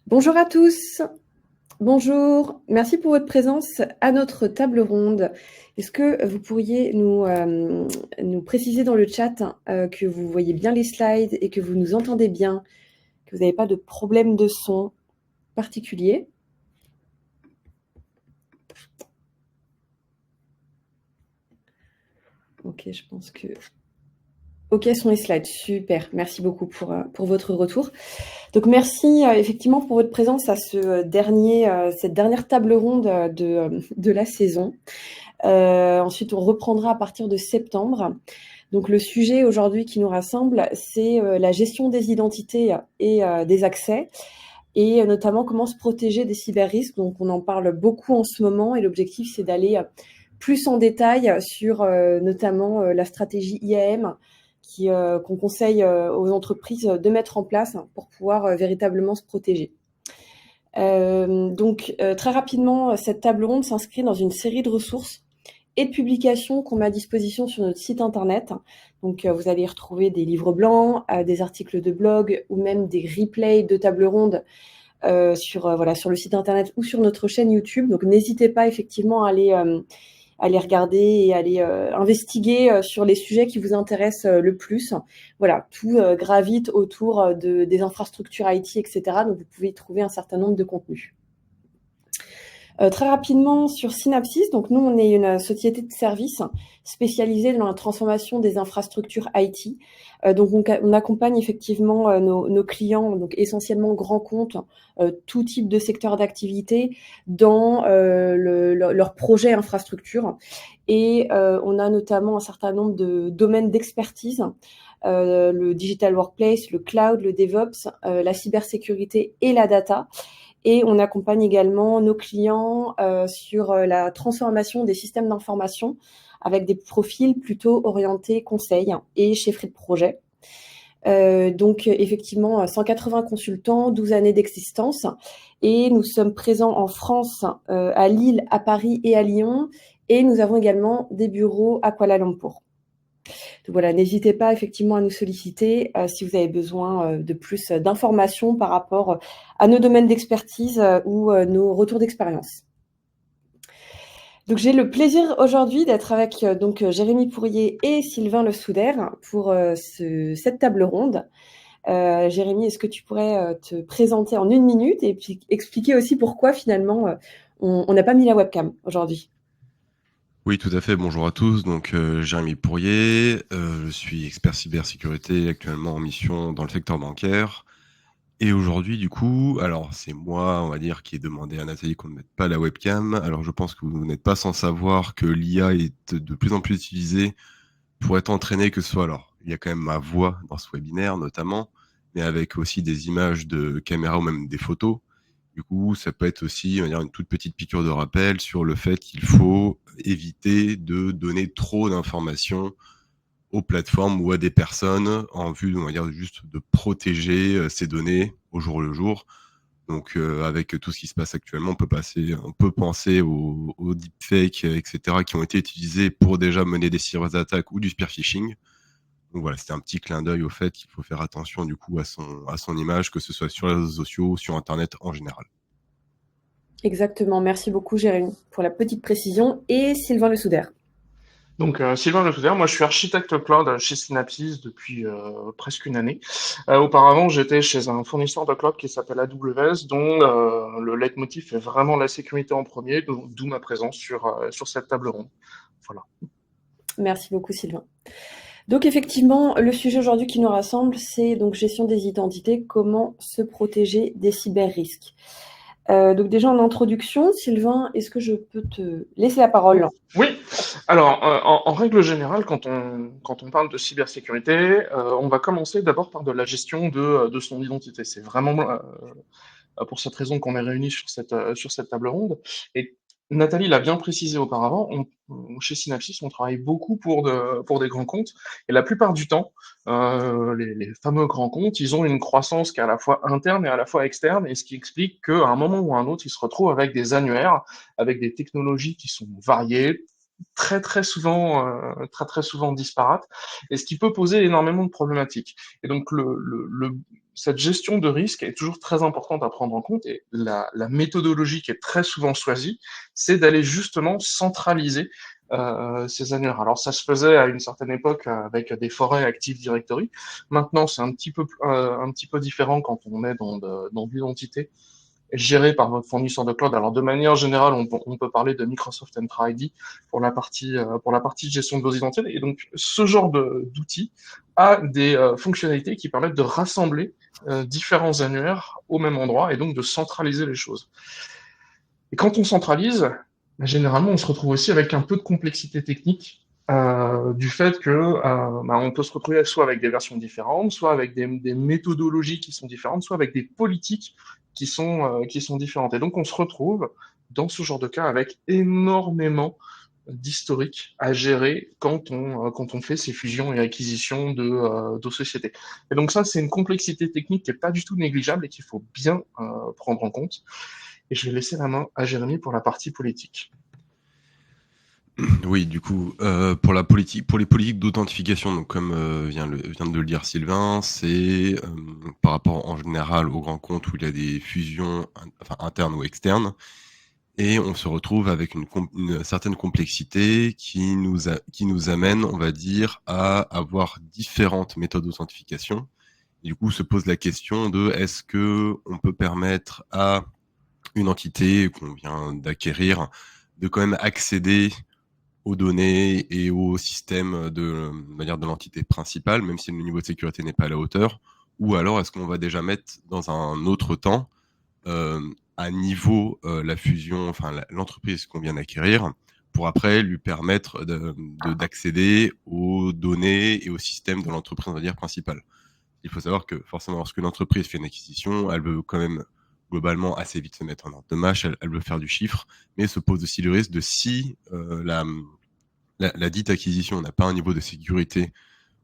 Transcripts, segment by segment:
Bonjour à tous, bonjour, merci pour votre présence à notre table ronde. Est-ce que vous pourriez nous préciser dans le chat que vous voyez bien les slides et que vous nous entendez bien, que vous n'avez pas de problème de son particulier? Ok, je pense que... Ok, sont les slides, super, merci beaucoup pour votre retour. Donc merci effectivement pour votre présence à cette dernière table ronde de la saison. Ensuite, on reprendra à partir de septembre. Donc le sujet aujourd'hui qui nous rassemble, c'est la gestion des identités et des accès, et notamment comment se protéger des cyberrisques. Donc on en parle beaucoup en ce moment, et l'objectif, c'est d'aller plus en détail sur notamment la stratégie IAM qu'on conseille aux entreprises de mettre en place pour pouvoir véritablement se protéger. Très rapidement, cette table ronde s'inscrit dans une série de ressources et de publications qu'on met à disposition sur notre site internet. Donc, vous allez y retrouver des livres blancs, des articles de blog ou même des replays de table ronde sur le site internet ou sur notre chaîne YouTube. Donc, n'hésitez pas effectivement à aller regarder et à aller investiguer sur les sujets qui vous intéressent le plus. Voilà, tout gravite autour des infrastructures IT, etc. Donc, vous pouvez y trouver un certain nombre de contenus. Très rapidement sur Synapsys, donc nous on est une société de services spécialisée dans la transformation des infrastructures IT. Donc on accompagne effectivement nos clients, donc essentiellement grands comptes, tout type de secteur d'activité dans leur projet infrastructure. Et on a notamment un certain nombre de domaines d'expertise, le digital workplace, le cloud, le DevOps, la cybersécurité et la data. Et on accompagne également nos clients sur la transformation des systèmes d'information avec des profils plutôt orientés conseil et chefferie de projet. Donc effectivement, 180 consultants, 12 années d'existence, et nous sommes présents en France, à Lille, à Paris et à Lyon, et nous avons également des bureaux à Kuala Lumpur. Donc voilà, n'hésitez pas effectivement à nous solliciter si vous avez besoin de plus d'informations par rapport à nos domaines d'expertise ou nos retours d'expérience. Donc j'ai le plaisir aujourd'hui d'être avec Jérémy Pourrier et Sylvain Le Souder pour cette table ronde. Jérémy, est-ce que tu pourrais te présenter en 1 minute et puis expliquer aussi pourquoi finalement on n'a pas mis la webcam aujourd'hui? Oui, tout à fait. Bonjour à tous. Donc, Jérémy Pourrier, je suis expert cybersécurité actuellement en mission dans le secteur bancaire. Et aujourd'hui, du coup, alors c'est moi, on va dire, qui ai demandé à Nathalie qu'on ne mette pas la webcam. Alors, je pense que vous n'êtes pas sans savoir que l'IA est de plus en plus utilisée pour être entraînée, que ce soit alors, il y a quand même ma voix dans ce webinaire notamment, mais avec aussi des images de caméra ou même des photos. Du coup, ça peut être aussi, on va dire, une toute petite piqûre de rappel sur le fait qu'il faut éviter de donner trop d'informations aux plateformes ou à des personnes en vue, on va dire, juste de protéger ces données au jour le jour. Donc, avec tout ce qui se passe actuellement, on peut penser aux deepfakes, etc., qui ont été utilisés pour déjà mener des cyberattaques ou du spear phishing. Donc voilà, c'était un petit clin d'œil au fait qu'il faut faire attention du coup à son image, que ce soit sur les réseaux sociaux ou sur Internet en général. Exactement, merci beaucoup Jérémy pour la petite précision, et Sylvain Le Souder. Donc, Sylvain Le Souder, moi je suis architecte cloud chez Synapsys depuis presque une année. Auparavant, j'étais chez un fournisseur de cloud qui s'appelle AWS, dont le leitmotiv est vraiment la sécurité en premier, d'où ma présence sur cette table ronde. Voilà. Merci beaucoup Sylvain. Donc effectivement, le sujet aujourd'hui qui nous rassemble, c'est donc gestion des identités, comment se protéger des cyber-risques. Donc déjà en introduction, Sylvain, est-ce que je peux te laisser la parole? Oui, alors en règle générale, quand on parle de cybersécurité, on va commencer d'abord par de la gestion de son identité. C'est vraiment pour cette raison qu'on est réunis sur cette table ronde. Et Nathalie l'a bien précisé auparavant, chez Synapsys, on travaille beaucoup pour des grands comptes, et la plupart du temps, les fameux grands comptes, ils ont une croissance qui est à la fois interne et à la fois externe, et ce qui explique qu'à un moment ou à un autre, ils se retrouvent avec des annuaires, avec des technologies qui sont variées, très souvent disparates, et ce qui peut poser énormément de problématiques. Et donc cette gestion de risque est toujours très importante à prendre en compte, et la méthodologie qui est très souvent choisie, c'est d'aller justement centraliser ces annuaires. Alors ça se faisait à une certaine époque avec des forêts Active Directory. Maintenant, c'est un petit peu différent quand on est dans l'identité géré par votre fournisseur de cloud. Alors de manière générale, on peut parler de Microsoft Entra ID pour la partie gestion de vos identités. Et donc ce genre d'outil a des fonctionnalités qui permettent de rassembler différents annuaires au même endroit et donc de centraliser les choses. Et quand on centralise, généralement, on se retrouve aussi avec un peu de complexité technique du fait que on peut se retrouver soit avec des versions différentes, soit avec des méthodologies qui sont différentes, soit avec des politiques qui sont différentes. Et donc, on se retrouve dans ce genre de cas avec énormément d'historique à gérer quand on fait ces fusions et acquisitions de sociétés. Et donc ça, c'est une complexité technique qui n'est pas du tout négligeable et qu'il faut bien prendre en compte. Et je vais laisser la main à Jérémy pour la partie politique. Oui, du coup, pour les politiques d'authentification, donc comme vient de le dire Sylvain, c'est par rapport en général aux grands comptes où il y a des fusions internes ou externes, et on se retrouve avec une certaine complexité qui nous amène, on va dire, à avoir différentes méthodes d'authentification. Et du coup, se pose la question de est-ce que on peut permettre à une entité qu'on vient d'acquérir de quand même accéder aux données et au système de l'entité principale, même si le niveau de sécurité n'est pas à la hauteur, ou alors est-ce qu'on va déjà mettre dans un autre temps à niveau la fusion, l'entreprise qu'on vient d'acquérir, pour après lui permettre d'accéder aux données et au système de l'entreprise, on va dire, principale. Il faut savoir que forcément, lorsque l'entreprise fait une acquisition, elle veut quand même globalement assez vite se mettre en ordre de marche, elle veut faire du chiffre, mais se pose aussi le risque de si la dite acquisition n'a pas un niveau de sécurité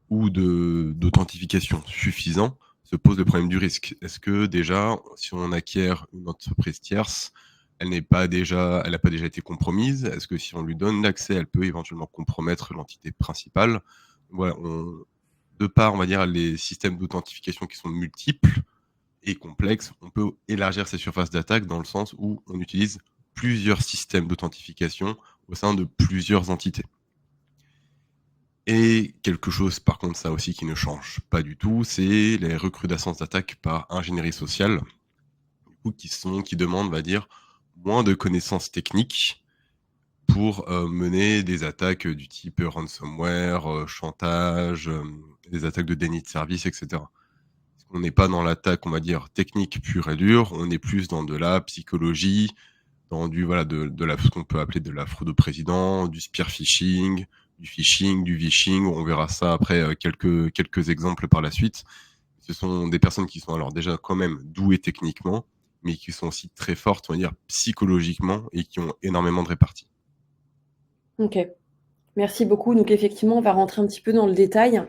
ou d'authentification suffisant, se pose le problème du risque. Est-ce que déjà, si on acquiert une entreprise tierce, elle n'a pas déjà été compromise? Est-ce que si on lui donne l'accès, elle peut éventuellement compromettre l'entité principale? Voilà, de par, on va dire, les systèmes d'authentification qui sont multiples et complexes, on peut élargir ces surfaces d'attaque dans le sens où on utilise plusieurs systèmes d'authentification au sein de plusieurs entités. Et quelque chose, par contre, ça aussi qui ne change pas du tout, c'est les recrudescences d'attaques par ingénierie sociale, du coup, qui demandent, on va dire, moins de connaissances techniques pour mener des attaques du type ransomware, chantage, des attaques de déni de service, etc. On n'est pas dans l'attaque, on va dire, technique pure et dure, on est plus dans de la psychologie, dans ce qu'on peut appeler de la fraude au président, du spear phishing, du phishing, du vishing. On verra ça après quelques exemples par la suite. Ce sont des personnes qui sont alors déjà quand même douées techniquement, mais qui sont aussi très fortes, on va dire, psychologiquement et qui ont énormément de répartie. Ok, merci beaucoup. Donc effectivement, on va rentrer un petit peu dans le détail,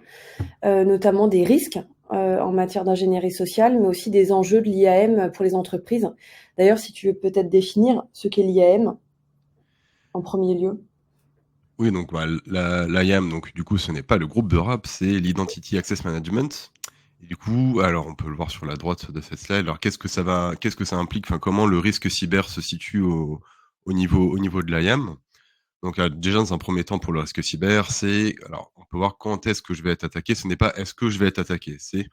notamment des risques en matière d'ingénierie sociale, mais aussi des enjeux de l'IAM pour les entreprises. D'ailleurs, si tu veux peut-être définir ce qu'est l'IAM en premier lieu. Oui, donc l'IAM, donc du coup, ce n'est pas le groupe de rap, c'est l'Identity Access Management. Et du coup, alors on peut le voir sur la droite de cette slide. Alors qu'est-ce que ça implique, comment le risque cyber se situe au niveau de l'IAM. Donc déjà dans un premier temps pour le risque cyber, alors on peut voir quand est-ce que je vais être attaqué. Ce n'est pas est-ce que je vais être attaqué, c'est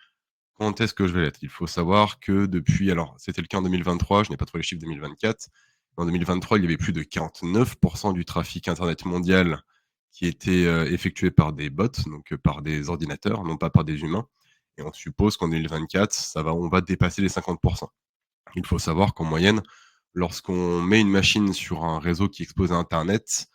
quand est-ce que je vais l'être. Il faut savoir que depuis, alors c'était le cas en 2023, je n'ai pas trouvé les chiffres 2024. En 2023, il y avait plus de 49% du trafic internet mondial qui était effectué par des bots, donc par des ordinateurs, non pas par des humains. Et on suppose qu'en 2024, on va dépasser les 50%. Il faut savoir qu'en moyenne, lorsqu'on met une machine sur un réseau qui expose à Internet,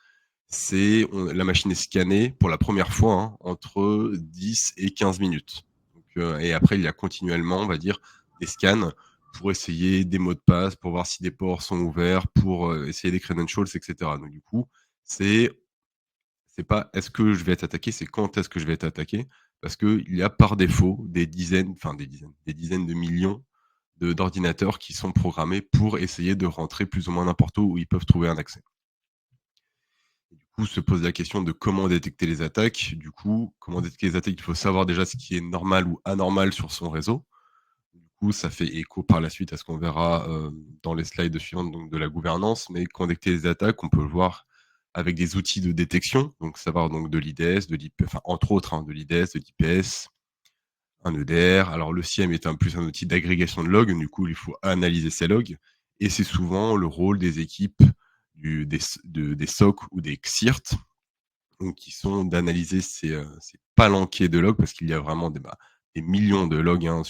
la machine est scannée pour la première fois entre 10 et 15 minutes. Donc, et après, il y a continuellement, on va dire, des scans pour essayer des mots de passe, pour voir si des ports sont ouverts, pour essayer des credentials, etc. Donc du coup, c'est pas est-ce que je vais être attaqué, c'est quand est-ce que je vais être attaqué, parce qu'il y a par défaut des dizaines de millions d'ordinateurs qui sont programmés pour essayer de rentrer plus ou moins n'importe où ils peuvent trouver un accès. coup, se pose la question de comment détecter les attaques. Du coup, comment détecter les attaques? Il faut savoir déjà ce qui est normal ou anormal sur son réseau. Du coup, ça fait écho par la suite à ce qu'on verra, dans les slides suivantes, donc de la gouvernance. Mais comment détecter les attaques, on peut le voir avec des outils de détection, donc savoir donc de l'IDS, enfin entre autres, hein, de l'IDS, de l'IPS, un EDR. Alors le SIEM est un outil d'agrégation de logs, du coup il faut analyser ces logs, et c'est souvent le rôle des équipes des SOC ou des XIRT, donc qui sont d'analyser ces palanquets de logs, parce qu'il y a vraiment des millions de logs, hein,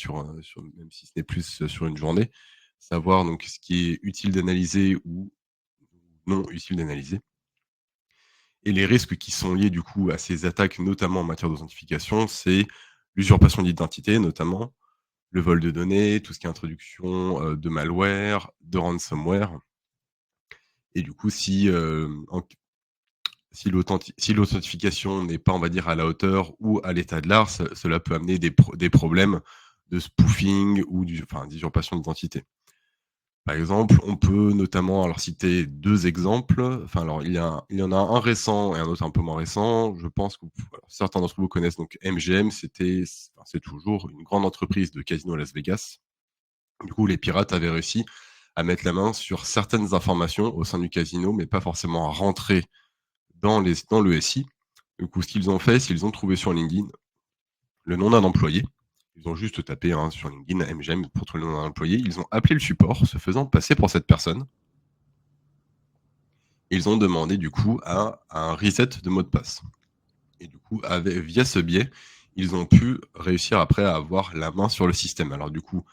même si ce n'est plus sur une journée. Savoir donc ce qui est utile d'analyser ou non utile d'analyser. Et les risques qui sont liés du coup à ces attaques, notamment en matière d'authentification, c'est l'usurpation d'identité notamment, le vol de données, tout ce qui est introduction, de malware, de ransomware. Et du coup, si l'authentification n'est pas, on va dire, à la hauteur ou à l'état de l'art, cela peut amener des problèmes de spoofing ou d'usurpation d'identité. Par exemple, on peut notamment alors citer 2 exemples. Enfin alors il y en a un récent et un autre un peu moins récent. Je pense que certains d'entre vous connaissent donc MGM, c'est toujours une grande entreprise de casino à Las Vegas. Du coup, les pirates avaient réussi à mettre la main sur certaines informations au sein du casino, mais pas forcément à rentrer dans le SI. Du coup, ce qu'ils ont fait, c'est qu'ils ont trouvé sur LinkedIn le nom d'un employé. Ils ont juste tapé, hein, sur LinkedIn MGM pour trouver le nom d'un employé. Ils ont appelé le support, se faisant passer pour cette personne. Ils ont demandé du coup à un reset de mot de passe. Et du coup, via ce biais, ils ont pu réussir après à avoir la main sur le système. Alors du coup,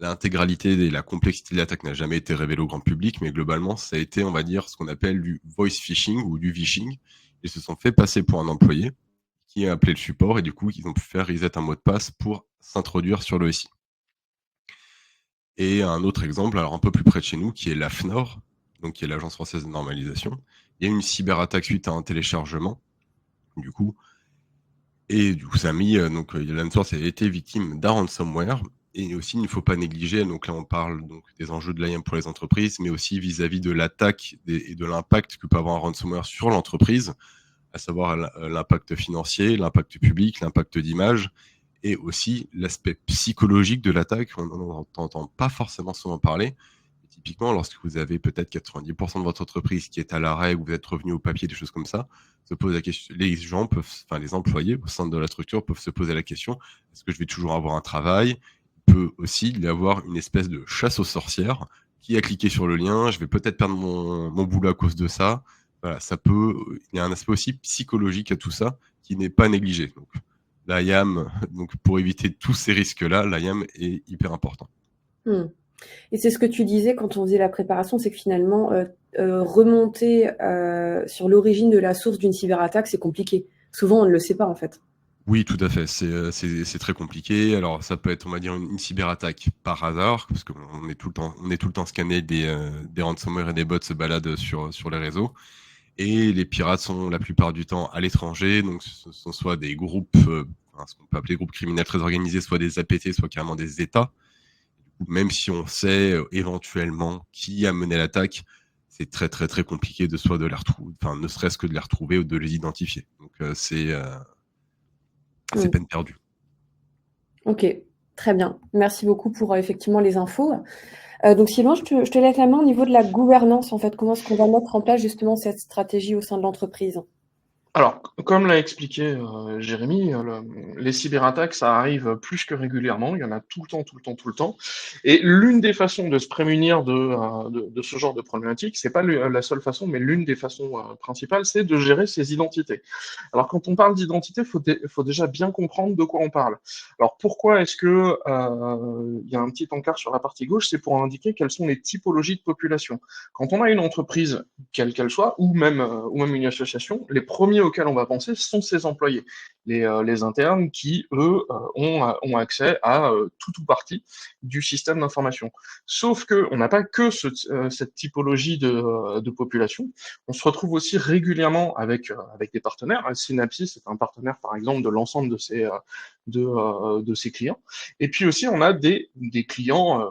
l'intégralité et la complexité de l'attaque n'a jamais été révélée au grand public, mais globalement, ça a été, on va dire, ce qu'on appelle du voice phishing ou du vishing. Ils se sont fait passer pour un employé qui a appelé le support et du coup, ils ont pu faire reset un mot de passe pour s'introduire sur le SI. Et un autre exemple, alors un peu plus près de chez nous, qui est l'AFNOR, donc qui est l'Agence française de normalisation. Il y a eu une cyberattaque suite à un téléchargement, du coup, et du coup, ça a mis, LandSource a été victime d'un ransomware. Et aussi, il ne faut pas négliger, donc là, on parle donc des enjeux de l'IAM pour les entreprises, mais aussi vis-à-vis de l'attaque et de l'impact que peut avoir un ransomware sur l'entreprise, à savoir l'impact financier, l'impact public, l'impact d'image, et aussi l'aspect psychologique de l'attaque. On n'en entend pas forcément souvent parler. Typiquement, lorsque vous avez peut-être 90% de votre entreprise qui est à l'arrêt, ou vous êtes revenu au papier, des choses comme ça, se pose la question, les employés au sein de la structure peuvent se poser la question, est-ce que je vais toujours avoir un travail? Il peut aussi y avoir une espèce de chasse aux sorcières. Qui a cliqué sur le lien? Je vais peut-être perdre mon boulot à cause de ça. Voilà, il y a un aspect aussi psychologique à tout ça qui n'est pas négligé. Donc, l'IAM, donc pour éviter tous ces risques-là, l'IAM est hyper important. Et c'est ce que tu disais quand on faisait la préparation, c'est que finalement, remonter sur l'origine de la source d'une cyberattaque, c'est compliqué. Souvent, on ne le sait pas en fait. Oui, tout à fait. C'est très compliqué. Alors, ça peut être, on va dire, une cyberattaque par hasard, parce qu'on est tout le temps scanné, des ransomware et des bots se baladent sur les réseaux. Et les pirates sont la plupart du temps à l'étranger, donc ce sont soit des groupes, ce qu'on peut appeler groupes criminels très organisés, soit des APT, soit carrément des États. Même si on sait éventuellement qui a mené l'attaque, c'est très très très compliqué de les retrouver, enfin ne serait-ce que de les retrouver ou de les identifier. Donc c'est peine perdue. Ok, très bien. Merci beaucoup pour effectivement les infos. Donc Sylvain, je te laisse la main au niveau de la gouvernance en fait. Comment est-ce qu'on va mettre en place justement cette stratégie au sein de l'entreprise? Alors, comme l'a expliqué Jérémy, les cyberattaques, ça arrive plus que régulièrement. Il y en a tout le temps, tout le temps, tout le temps. Et l'une des façons de se prémunir de ce genre de problématique, c'est pas la seule façon, mais l'une des façons principales, c'est de gérer ses identités. Alors, quand on parle d'identité, faut déjà bien comprendre de quoi on parle. Alors, pourquoi est-ce que il y a un petit encart sur la partie gauche? C'est pour indiquer quelles sont les typologies de population. Quand on a une entreprise, quelle qu'elle soit, ou même une association, les premiers auxquels on va penser sont ses employés, les internes qui, eux, ont accès à tout ou partie du système d'information. Sauf que on n'a pas que cette typologie de population. On se retrouve aussi régulièrement avec des partenaires. Synapsis c'est un partenaire, par exemple, de l'ensemble de ses clients. Et puis aussi, on a des clients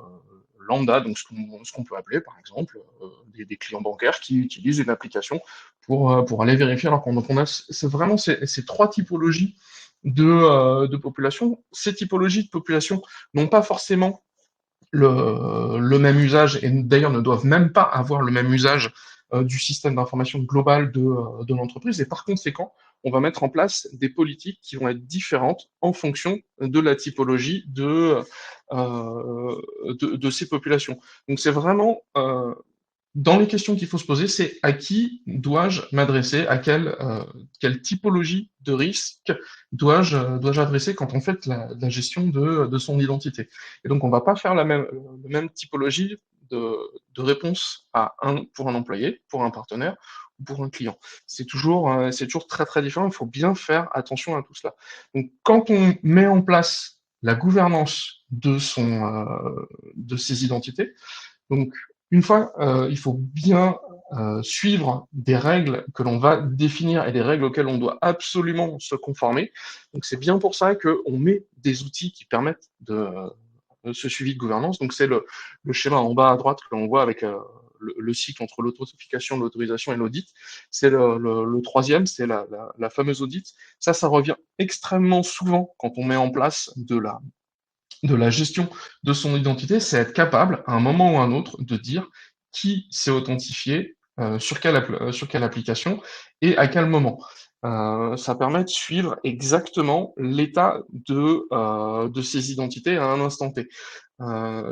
lambda, donc ce qu'on peut appeler par exemple des clients bancaires qui utilisent une application pour aller vérifier. Alors qu'on a, c'est vraiment ces trois typologies de population. Ces typologies de population n'ont pas forcément le même usage, et d'ailleurs ne doivent même pas avoir le même usage du système d'information global de l'entreprise. Et par conséquent, on va mettre en place des politiques qui vont être différentes en fonction de la typologie de ces populations. Donc c'est vraiment dans les questions qu'il faut se poser, c'est à qui dois-je m'adresser, à quelle typologie de risque dois-je adresser quand on fait la gestion de son identité. Et donc, on va pas faire la même typologie de réponse pour un employé, pour un partenaire ou pour un client. C'est toujours très, très différent. Il faut bien faire attention à tout cela. Donc, quand on met en place la gouvernance de ses identités, donc, une fois, il faut bien suivre des règles que l'on va définir et des règles auxquelles on doit absolument se conformer. Donc, c'est bien pour ça qu'on met des outils qui permettent de ce suivi de gouvernance. Donc, c'est le schéma en bas à droite que l'on voit avec le cycle entre l'authentification, l'autorisation et l'audit. C'est le troisième, c'est la fameuse audit. Ça revient extrêmement souvent quand on met en place de la gestion de son identité, c'est être capable, à un moment ou à un autre, de dire qui s'est authentifié, sur quelle application et à quel moment. Ça permet de suivre exactement l'état de ces identités à un instant T.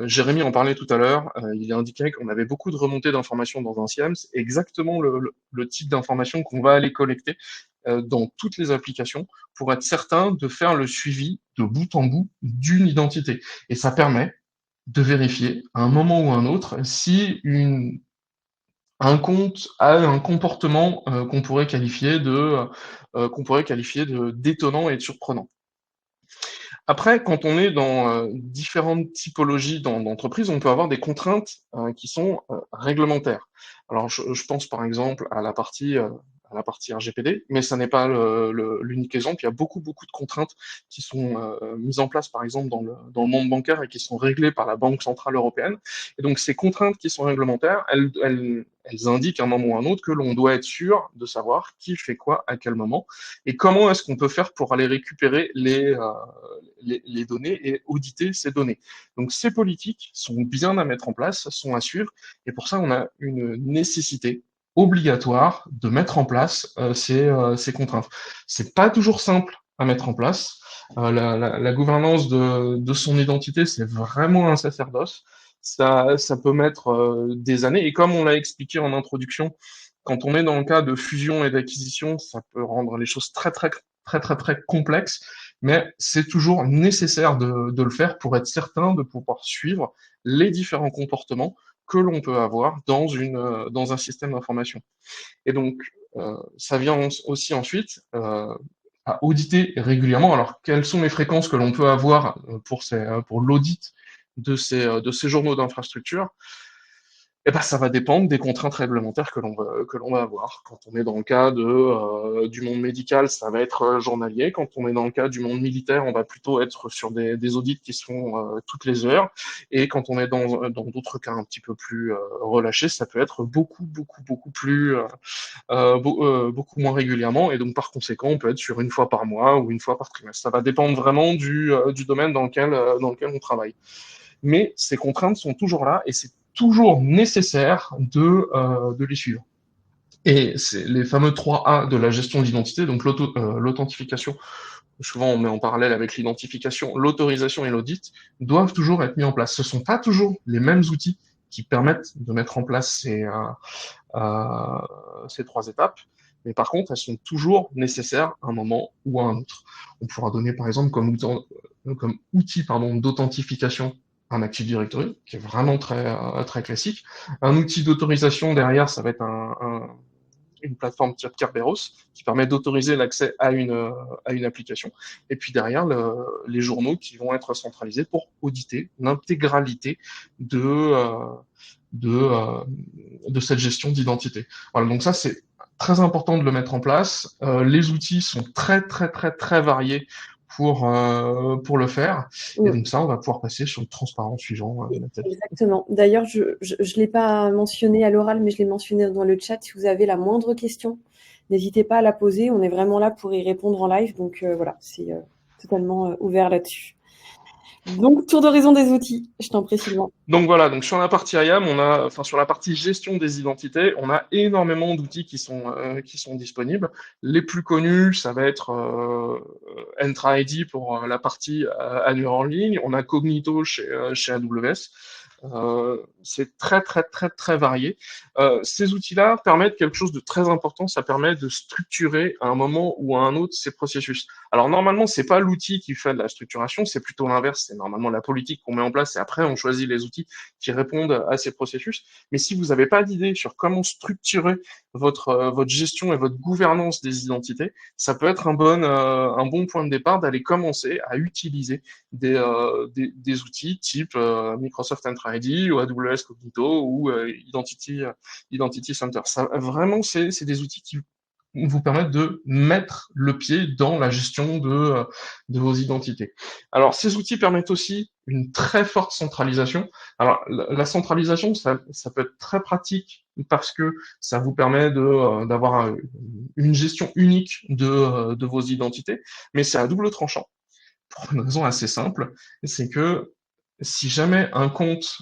Jérémy en parlait tout à l'heure, il a indiqué qu'on avait beaucoup de remontées d'informations dans un SIEM, c'est exactement le type d'informations qu'on va aller collecter dans toutes les applications pour être certain de faire le suivi de bout en bout d'une identité. Et ça permet de vérifier à un moment ou à un autre si un compte a un comportement qu'on pourrait qualifier de détonnant et de surprenant. Après, quand on est dans différentes typologies d'entreprises, on peut avoir des contraintes qui sont réglementaires. Alors, je pense par exemple à la partie RGPD, mais ça n'est pas l'unique exemple. Il y a beaucoup de contraintes qui sont mises en place, par exemple, dans le monde bancaire et qui sont réglées par la Banque centrale européenne. Et donc, ces contraintes qui sont réglementaires, elles indiquent à un moment ou à un autre que l'on doit être sûr de savoir qui fait quoi à quel moment et comment est-ce qu'on peut faire pour aller récupérer les données et auditer ces données. Donc ces politiques sont bien à mettre en place, sont à suivre, et pour ça on a une nécessité obligatoire de mettre en place ces contraintes. C'est pas toujours simple à mettre en place. La gouvernance de son identité, c'est vraiment un sacerdoce. Ça peut mettre des années, et comme on l'a expliqué en introduction, quand on est dans le cas de fusion et d'acquisition, ça peut rendre les choses très très très très très complexes, mais c'est toujours nécessaire de le faire pour être certain de pouvoir suivre les différents comportements que l'on peut avoir dans un système d'information. Et donc, ça vient aussi ensuite à auditer régulièrement. Alors, quelles sont les fréquences que l'on peut avoir pour l'audit de ces journaux d'infrastructure? Eh ben, ça va dépendre des contraintes réglementaires que l'on va avoir. Quand on est dans le cas du monde médical, ça va être journalier. Quand on est dans le cas du monde militaire, on va plutôt être sur des audits qui sont toutes les heures. Et quand on est dans d'autres cas un petit peu plus relâchés, ça peut être beaucoup moins régulièrement. Et donc, par conséquent, on peut être sur une fois par mois ou une fois par trimestre. Ça va dépendre vraiment du domaine dans lequel on travaille. Mais ces contraintes sont toujours là et c'est toujours nécessaire de les suivre. Et c'est les fameux 3A de la gestion d'identité, donc l'authentification, souvent on met en parallèle avec l'identification, l'autorisation et l'audit, doivent toujours être mis en place. Ce ne sont pas toujours les mêmes outils qui permettent de mettre en place ces trois étapes, mais par contre, elles sont toujours nécessaires à un moment ou à un autre. On pourra donner par exemple comme outil d'authentification un Active Directory, qui est vraiment très classique. Un outil d'autorisation derrière, ça va être une plateforme type Kerberos qui permet d'autoriser l'accès à une application. Et puis derrière, les journaux qui vont être centralisés pour auditer l'intégralité de cette gestion d'identité. Voilà, donc ça, c'est très important de le mettre en place. Les outils sont très variés pour le faire. Et Mm. donc ça, on va pouvoir passer sur le transparent suivant, Nathalie. Exactement. D'ailleurs, je l'ai pas mentionné à l'oral, mais je l'ai mentionné dans le chat. Si vous avez la moindre question, n'hésitez pas à la poser. On est vraiment là pour y répondre en live. Donc voilà, c'est totalement ouvert là-dessus. Donc, tour d'horizon des outils. Je t'en prie, Sylvain. Donc voilà, donc sur la partie IAM, sur la partie gestion des identités, on a énormément d'outils qui sont disponibles. Les plus connus, ça va être Entra ID pour la partie annuaire en ligne. On a Cognito chez AWS. C'est très très très très varié. Ces outils-là permettent quelque chose de très important, ça permet de structurer à un moment ou à un autre ces processus. Alors normalement, c'est pas l'outil qui fait de la structuration, c'est plutôt l'inverse, c'est normalement la politique qu'on met en place et après on choisit les outils qui répondent à ces processus. Mais si vous n'avez pas d'idée sur comment structurer votre gestion et votre gouvernance des identités, ça peut être un bon point de départ d'aller commencer à utiliser des outils type Microsoft Entra ID ou AWS Cognito ou Identity Center. Ça, vraiment, c'est des outils qui vous permettent de mettre le pied dans la gestion de vos identités. Alors, ces outils permettent aussi une très forte centralisation. Alors, la centralisation, ça peut être très pratique parce que ça vous permet d'avoir une gestion unique de vos identités, mais c'est à double tranchant pour une raison assez simple, c'est que si jamais un compte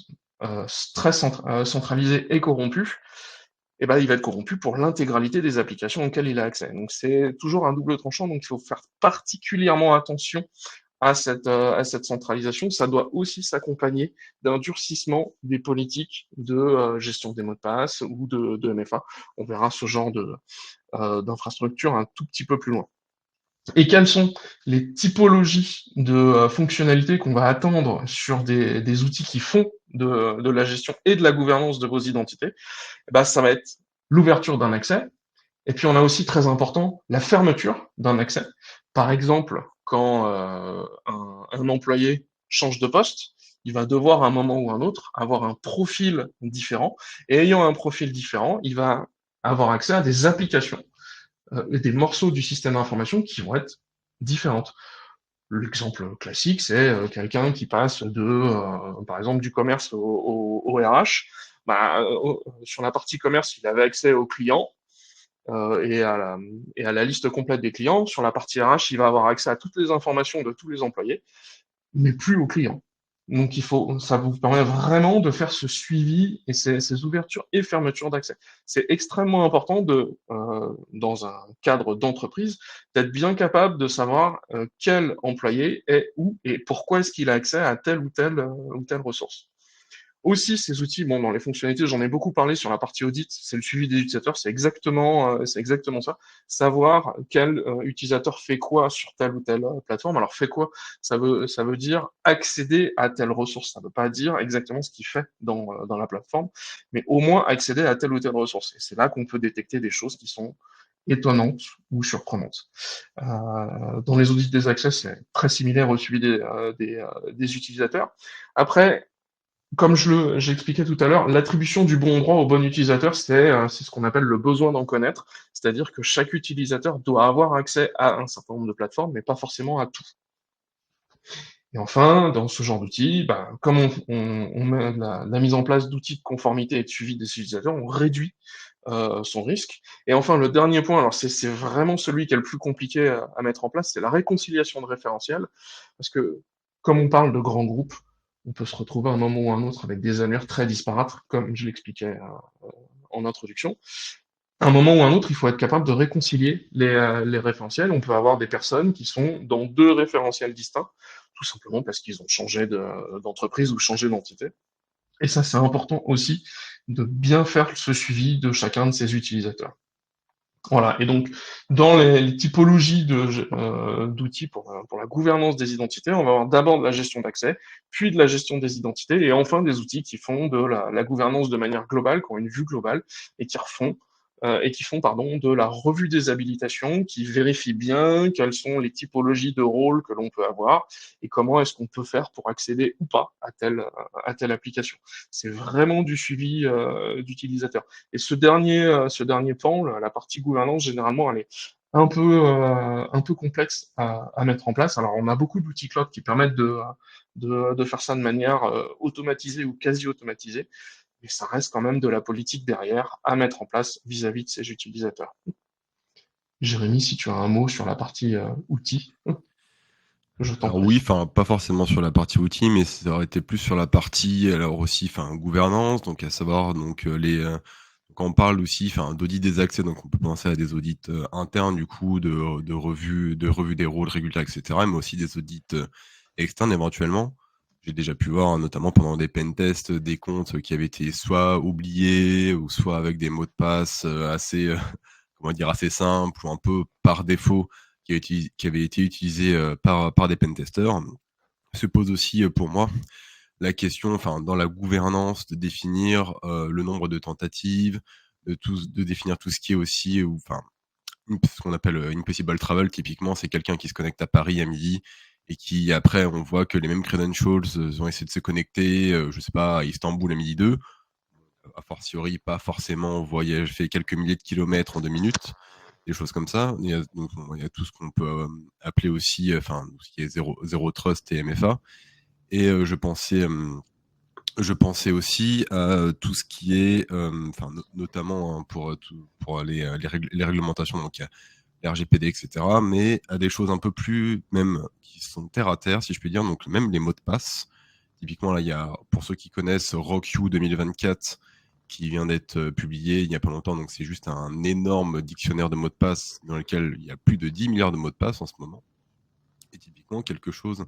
très centralisé est corrompu, eh ben, il va être corrompu pour l'intégralité des applications auxquelles il a accès. Donc c'est toujours un double tranchant, donc il faut faire particulièrement attention à cette centralisation. Ça doit aussi s'accompagner d'un durcissement des politiques de gestion des mots de passe ou de MFA. On verra ce genre d'infrastructure un tout petit peu plus loin. Et quelles sont les typologies de fonctionnalités qu'on va attendre sur des outils qui font de la gestion et de la gouvernance de vos identités? Eh ben, ça va être l'ouverture d'un accès, et puis on a aussi très important la fermeture d'un accès. Par exemple, quand un employé change de poste, il va devoir à un moment ou un autre avoir un profil différent, et ayant un profil différent, il va avoir accès à des applications des morceaux du système d'information qui vont être différentes. L'exemple classique, c'est quelqu'un qui passe par exemple, du commerce au RH. Bah, sur la partie commerce, il avait accès aux clients et à la liste complète des clients. Sur la partie RH, il va avoir accès à toutes les informations de tous les employés, mais plus aux clients. Donc ça vous permet vraiment de faire ce suivi et ces ouvertures et fermetures d'accès. C'est extrêmement important dans un cadre d'entreprise, d'être bien capable de savoir quel employé est où et pourquoi est-ce qu'il a accès à telle ou telle ressource. Aussi, ces outils, bon, dans les fonctionnalités, j'en ai beaucoup parlé sur la partie audit, c'est le suivi des utilisateurs, c'est exactement ça. Savoir quel utilisateur fait quoi sur telle ou telle plateforme. Alors, fait quoi? Ça veut dire accéder à telle ressource. Ça veut pas dire exactement ce qu'il fait dans la plateforme, mais au moins accéder à telle ou telle ressource. Et c'est là qu'on peut détecter des choses qui sont étonnantes ou surprenantes. Dans les audits des accès, c'est très similaire au suivi des utilisateurs. Après, comme j'expliquais tout à l'heure, l'attribution du bon droit au bon utilisateur, c'est ce qu'on appelle le besoin d'en connaître, c'est-à-dire que chaque utilisateur doit avoir accès à un certain nombre de plateformes, mais pas forcément à tout. Et enfin, dans ce genre d'outils, comme on met la mise en place d'outils de conformité et de suivi des utilisateurs, on réduit son risque. Et enfin, le dernier point, alors c'est vraiment celui qui est le plus compliqué à mettre en place, c'est la réconciliation de référentiels, parce que comme on parle de grands groupes, on peut se retrouver à un moment ou à un autre avec des annuaires très disparates, comme je l'expliquais en introduction. À un moment ou à un autre, il faut être capable de réconcilier les référentiels. On peut avoir des personnes qui sont dans deux référentiels distincts, tout simplement parce qu'ils ont changé d'entreprise ou changé d'entité. Et ça, c'est important aussi de bien faire ce suivi de chacun de ces utilisateurs. Voilà, et donc dans les typologies d'outils pour la gouvernance des identités, on va avoir d'abord de la gestion d'accès, puis de la gestion des identités, et enfin des outils qui font de la gouvernance de manière globale, qui ont une vue globale, et qui font de la revue des habilitations, qui vérifient bien quelles sont les typologies de rôles que l'on peut avoir, et comment est-ce qu'on peut faire pour accéder ou pas à telle application. C'est vraiment du suivi d'utilisateur. Et ce dernier pan, la partie gouvernance, généralement, un peu complexe à mettre en place. Alors, on a beaucoup d'outils cloud qui permettent de faire ça de manière automatisée ou quasi automatisée, mais ça reste quand même de la politique derrière à mettre en place vis-à-vis de ses utilisateurs. Jérémy, si tu as un mot sur la partie outils, je t'en Alors oui, prie. enfin pas forcément sur la partie outils, mais ça aurait été plus sur la partie alors aussi, enfin gouvernance, donc à savoir donc quand on parle aussi, enfin d'audit des accès, donc on peut penser à des audits internes du coup, de revue des rôles réguliers, etc., mais aussi des audits externes éventuellement. J'ai déjà pu voir, notamment pendant des pen tests, des comptes qui avaient été soit oubliés ou soit avec des mots de passe assez, comment dire, assez simples ou un peu par défaut qui avait été utilisé par des pentesters. Se pose aussi pour moi la question, enfin dans la gouvernance, de définir le nombre de tentatives, de définir tout ce qui est aussi, enfin ce qu'on appelle impossible travel. Typiquement, c'est quelqu'un qui se connecte à Paris à midi et qui après on voit que les mêmes credentials ont essayé de se connecter, je sais pas, à Istanbul à midi 2. A fortiori, pas forcément voyage, fait quelques milliers de kilomètres en 2 minutes, des choses comme ça. Il y a tout ce qu'on peut appeler aussi, enfin, tout ce qui est zéro trust et MFA. Et je pensais aussi à tout ce qui est, enfin, notamment hein, pour les réglementations, donc il y a RGPD, etc., mais à des choses un peu plus, même, qui sont terre à terre, si je puis dire, donc même les mots de passe. Typiquement, là, il y a, pour ceux qui connaissent, RockU 2024, qui vient d'être publié il n'y a pas longtemps. Donc, c'est juste un énorme dictionnaire de mots de passe dans lequel il y a plus de 10 milliards de mots de passe en ce moment. Et typiquement, quelque chose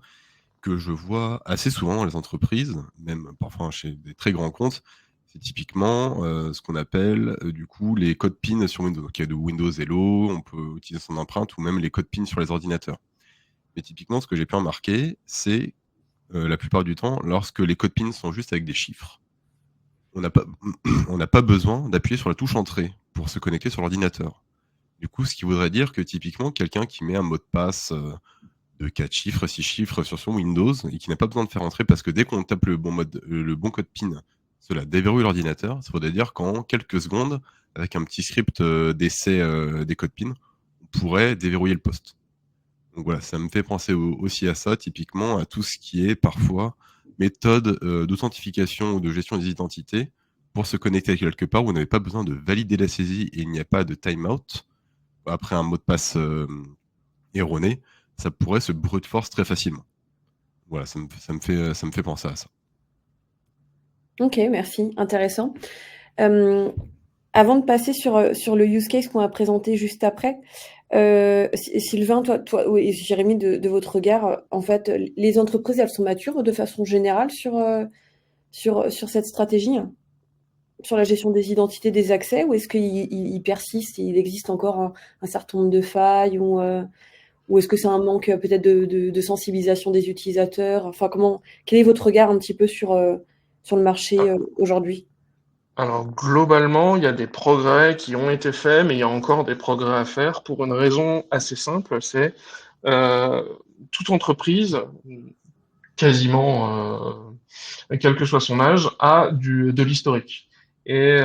que je vois assez souvent dans les entreprises, même parfois chez des très grands comptes, c'est typiquement ce qu'on appelle du coup les codes PIN sur Windows. Donc, il y a de Windows Hello, on peut utiliser son empreinte ou même les codes PIN sur les ordinateurs. Mais typiquement, ce que j'ai pu remarquer, c'est la plupart du temps, lorsque les codes PIN sont juste avec des chiffres, on n'a pas, on n'a pas besoin d'appuyer sur la touche entrée pour se connecter sur l'ordinateur. Du coup, ce qui voudrait dire que typiquement, quelqu'un qui met un mot de passe de 4 chiffres, 6 chiffres sur son Windows et qui n'a pas besoin de faire entrer parce que dès qu'on tape le bon code PIN, cela déverrouille l'ordinateur. Ça voudrait dire qu'en quelques secondes, avec un petit script d'essai des codes PIN, on pourrait déverrouiller le poste. Donc voilà, ça me fait penser aussi à ça, typiquement à tout ce qui est parfois méthode d'authentification ou de gestion des identités pour se connecter à quelque part où vous n'avez pas besoin de valider la saisie et il n'y a pas de timeout après un mot de passe erroné, ça pourrait se brute force très facilement. Voilà, ça me fait penser à ça. Ok, merci, intéressant. Euh, Avant de passer sur le use case qu'on va présenter juste après, Sylvain, toi et Jérémy, de votre regard, en fait, les entreprises, elles sont matures de façon générale sur cette stratégie, hein, sur la gestion des identités, des accès, ou est-ce qu'il persiste, il existe encore un certain nombre de failles, ou est-ce que c'est un manque peut-être de sensibilisation des utilisateurs? Enfin, quel est votre regard un petit peu sur le marché aujourd'hui? Alors globalement, il y a des progrès qui ont été faits, mais il y a encore des progrès à faire pour une raison assez simple, c'est euh, toute entreprise, quasiment, quel que soit son âge, a de l'historique. Et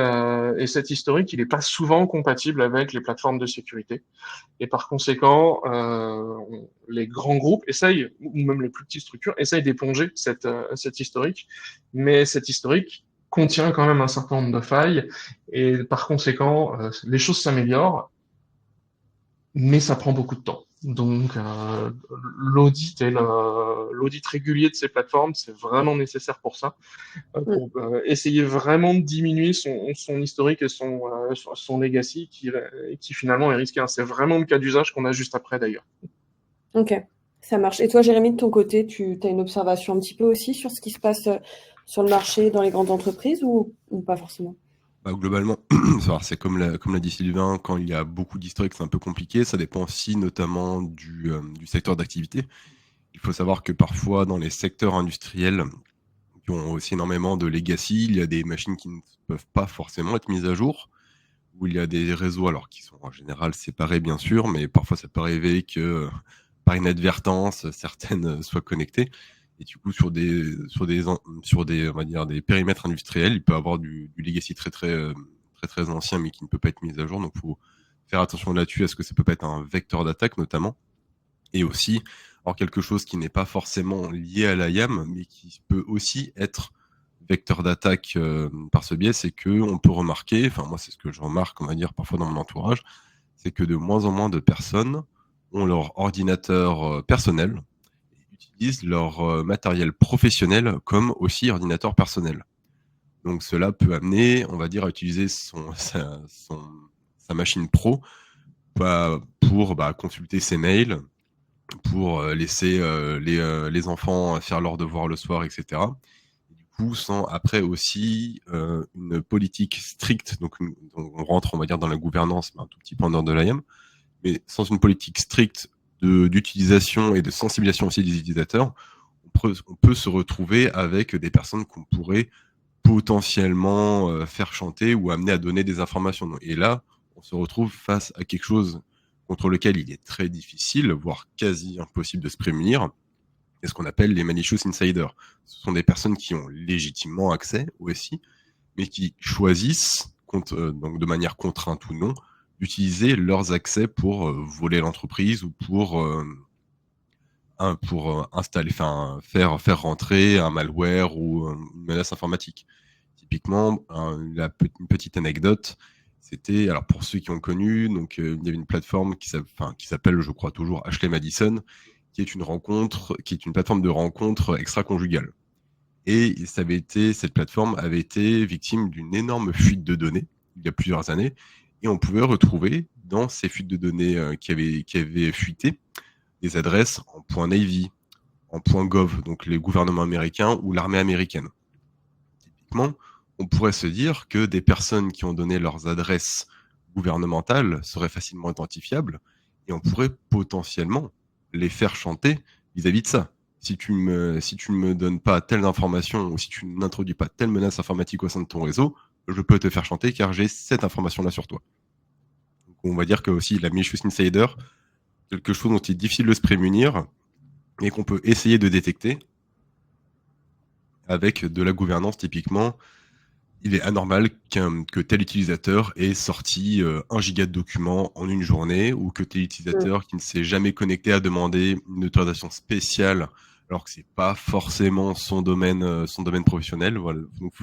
cet historique, il n'est pas souvent compatible avec les plateformes de sécurité. Et par conséquent, les grands groupes essayent, ou même les plus petites structures, essayent d'éponger cet historique. Mais cet historique contient quand même un certain nombre de failles. Et par conséquent, les choses s'améliorent, mais ça prend beaucoup de temps. Donc, l'audit régulier de ces plateformes, c'est vraiment nécessaire pour ça, Mm. pour essayer vraiment de diminuer son historique et son legacy qui finalement est risqué. C'est vraiment le cas d'usage qu'on a juste après d'ailleurs. Ok, ça marche. Et toi, Jérémy, de ton côté, tu as une observation un petit peu aussi sur ce qui se passe sur le marché dans les grandes entreprises ou pas forcément? Bah, globalement, c'est comme l'a dit Sylvain, quand il y a beaucoup d'historique, c'est un peu compliqué. Ça dépend aussi notamment du secteur d'activité. Il faut savoir que parfois, dans les secteurs industriels qui ont aussi énormément de legacy, il y a des machines qui ne peuvent pas forcément être mises à jour, où il y a des réseaux, alors qui sont en général séparés bien sûr, mais parfois ça peut arriver que par inadvertance, certaines soient connectées. Et du coup, on va dire, des périmètres industriels, il peut y avoir du legacy très ancien, mais qui ne peut pas être mis à jour. Donc, faire attention là-dessus, à ce que ça peut pas être un vecteur d'attaque notamment. Et aussi, alors quelque chose qui n'est pas forcément lié à l'IAM, mais qui peut aussi être vecteur d'attaque par ce biais, c'est que on peut remarquer, enfin moi c'est ce que je remarque, on va dire parfois dans mon entourage, c'est que de moins en moins de personnes ont leur ordinateur personnel et utilisent leur matériel professionnel comme aussi ordinateur personnel. Donc cela peut amener, on va dire, à utiliser sa machine pro pour consulter ses mails, pour laisser les enfants faire leurs devoirs le soir, etc. Et du coup, sans après aussi une politique stricte, donc on rentre, on va dire, dans la gouvernance, mais un tout petit peu en dehors de l'IAM, mais sans une politique stricte d'utilisation et de sensibilisation aussi des utilisateurs, on peut se retrouver avec des personnes qu'on pourrait potentiellement faire chanter ou amener à donner des informations. Et là, on se retrouve face à quelque chose contre lequel il est très difficile, voire quasi impossible de se prémunir, et ce qu'on appelle les malicious insiders. Ce sont des personnes qui ont légitimement accès au SI, mais qui choisissent, donc de manière contrainte ou non, d'utiliser leurs accès pour voler l'entreprise ou pour installer, enfin faire rentrer un malware ou une menace informatique. Typiquement, une petite anecdote, c'était, alors pour ceux qui ont connu, donc il y avait une plateforme qui s'appelle, je crois toujours, Ashley Madison, qui est une plateforme de rencontre extra-conjugale. Et cette plateforme avait été victime d'une énorme fuite de données il y a plusieurs années, et on pouvait retrouver dans ces fuites de données qui avaient fuité des adresses en .navy, en .gov, donc les gouvernements américains ou l'armée américaine. Typiquement, on pourrait se dire que des personnes qui ont donné leurs adresses gouvernementales seraient facilement identifiables et on pourrait potentiellement les faire chanter vis-à-vis de ça. Si tu ne me donnes pas telle information ou si tu n'introduis pas telle menace informatique au sein de ton réseau, je peux te faire chanter car j'ai cette information-là sur toi. Donc on va dire que aussi la malicious insider, quelque chose dont il est difficile de se prémunir et qu'on peut essayer de détecter avec de la gouvernance typiquement. Il est anormal que tel utilisateur ait sorti 1 giga de documents en une journée ou que tel utilisateur qui ne s'est jamais connecté a demandé une autorisation spéciale alors que c'est pas forcément son domaine professionnel. Voilà. Donc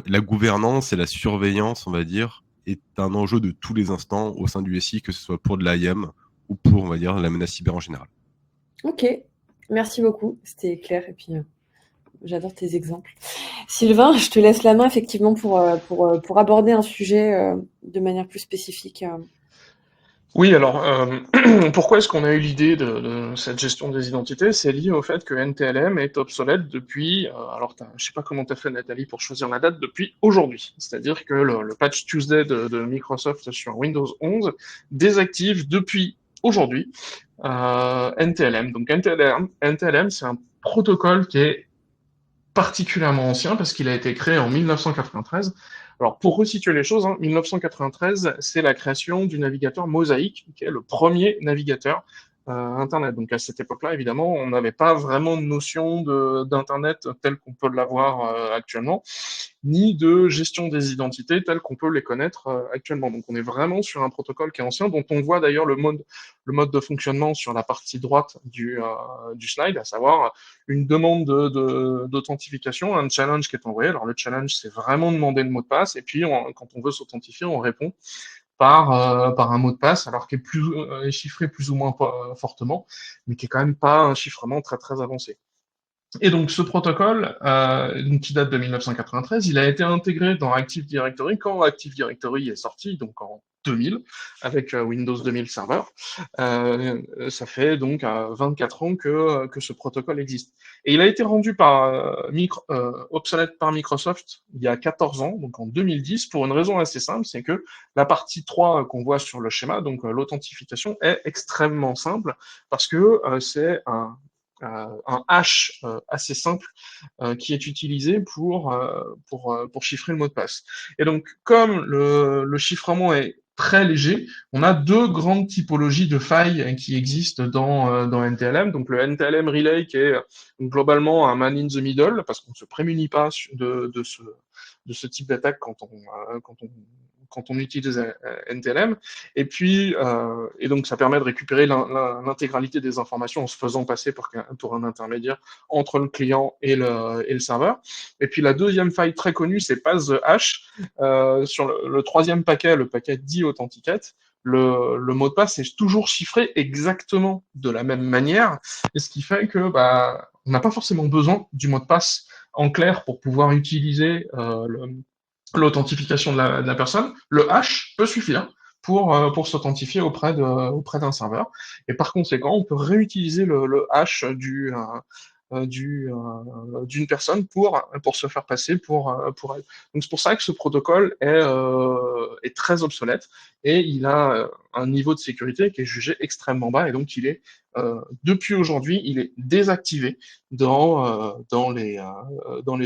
la gouvernance et la surveillance, on va dire, est un enjeu de tous les instants au sein du SI, que ce soit pour de l'IAM ou pour, on va dire, la menace cyber en général. Ok, merci beaucoup, c'était clair et puis j'adore tes exemples. Sylvain, je te laisse la main effectivement pour aborder un sujet de manière plus spécifique. Oui, alors, pourquoi est-ce qu'on a eu l'idée de cette gestion des identités? C'est lié au fait que NTLM est obsolète depuis, alors je sais pas comment tu as fait Nathalie pour choisir la date, depuis aujourd'hui. C'est-à-dire que le patch Tuesday de Microsoft sur Windows 11 désactive depuis aujourd'hui NTLM. Donc NTLM, c'est un protocole qui est particulièrement ancien parce qu'il a été créé en 1993. Alors, pour resituer les choses, 1993, c'est la création du navigateur Mosaic, qui est le premier navigateur Internet. Donc, à cette époque-là, évidemment, on n'avait pas vraiment de notion d'Internet tel qu'on peut l'avoir actuellement, ni de gestion des identités telles qu'on peut les connaître actuellement. Donc, on est vraiment sur un protocole qui est ancien, dont on voit d'ailleurs le mode de fonctionnement sur la partie droite du slide, à savoir une demande d'authentification, un challenge qui est envoyé. Alors le challenge, c'est vraiment demander le mot de passe, et puis quand on veut s'authentifier, on répond par un mot de passe, alors qui est chiffré plus ou moins fortement, mais qui est quand même pas un chiffrement très très avancé. Et donc ce protocole, qui date de 1993, il a été intégré dans Active Directory quand Active Directory est sorti, donc en 2000, avec Windows 2000 Server. Ça fait donc 24 ans que ce protocole existe. Et il a été rendu obsolète par Microsoft il y a 14 ans, donc en 2010, pour une raison assez simple, c'est que la partie 3 qu'on voit sur le schéma, donc l'authentification, est extrêmement simple, parce que c'est un hash assez simple qui est utilisé pour chiffrer le mot de passe. Et donc, comme le chiffrement est très léger, on a deux grandes typologies de failles qui existent dans NTLM. Donc le NTLM Relay qui est globalement un man in the middle, parce qu'on ne se prémunit pas de ce type d'attaque quand on quand on utilise NTLM. Et puis, et donc ça permet de récupérer l'intégralité des informations en se faisant passer pour un intermédiaire entre le client et le serveur. Et puis la deuxième faille très connue, c'est pass the hash. Sur le troisième paquet, le paquet d'e-authenticate, le mot de passe est toujours chiffré exactement de la même manière, et ce qui fait que on n'a pas forcément besoin du mot de passe en clair pour pouvoir utiliser l'authentification de la personne. Le hash peut suffire pour s'authentifier auprès d'un serveur. Et par conséquent, on peut réutiliser le hash d'une personne pour se faire passer pour elle. Donc c'est pour ça que ce protocole est très obsolète et il a un niveau de sécurité qui est jugé extrêmement bas, et donc depuis aujourd'hui, il est désactivé dans les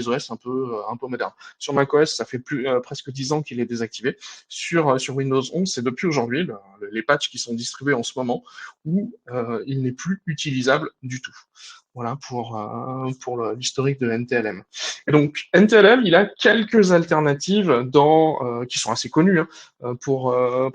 OS un peu modernes. Sur macOS, ça fait presque 10 ans qu'il est désactivé. Sur Windows 11, c'est depuis aujourd'hui, les patchs qui sont distribués en ce moment, où il n'est plus utilisable du tout. Voilà pour l'historique de NTLM. Et donc NTLM, il a quelques alternatives qui sont assez connues pour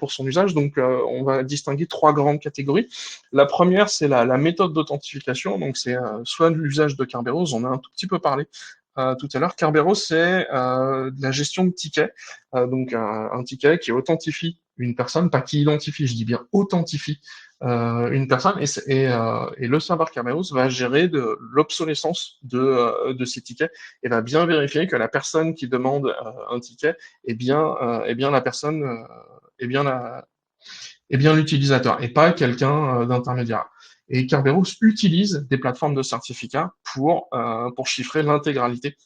son usage. Donc on va distinguer 3 grandes catégories. La première, c'est la méthode d'authentification. Donc c'est soit l'usage de Kerberos, on a un tout petit peu parlé tout à l'heure. Kerberos, c'est de la gestion de tickets. Donc un ticket qui authentifie une personne, pas qui identifie, je dis bien authentifie une personne, et le serveur Kerberos va gérer de l'obsolescence de ces tickets et va bien vérifier que la personne qui demande un ticket est bien la personne, est bien l'utilisateur et pas quelqu'un d'intermédiaire. Et Kerberos utilise des plateformes de certificats pour chiffrer l'intégralité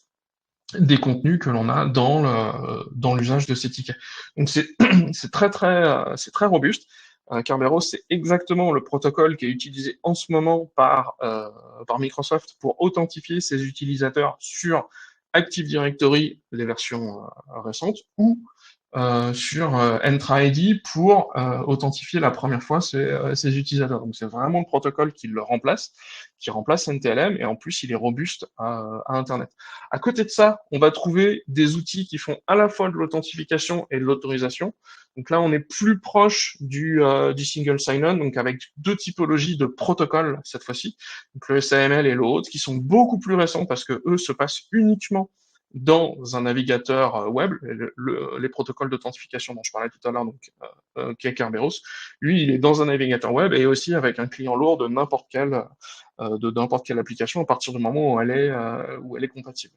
des contenus que l'on a dans l'usage de ces tickets. Donc c'est très robuste. Kerberos, c'est exactement le protocole qui est utilisé en ce moment par Microsoft pour authentifier ses utilisateurs sur Active Directory, les versions récentes, ou sur Entra ID pour authentifier la première fois ses utilisateurs. Donc c'est vraiment le protocole qui remplace NTLM, et en plus il est robuste à Internet. À côté de ça, on va trouver des outils qui font à la fois de l'authentification et de l'autorisation. Donc là, on est plus proche du single sign-on, donc avec 2 typologies de protocoles cette fois-ci, donc le SAML et l'autre, qui sont beaucoup plus récents parce que eux se passent uniquement dans un navigateur web. Les protocoles d'authentification dont je parlais tout à l'heure, donc qui est Kerberos, lui, il est dans un navigateur web et aussi avec un client lourd de n'importe quelle application à partir du moment où elle est compatible.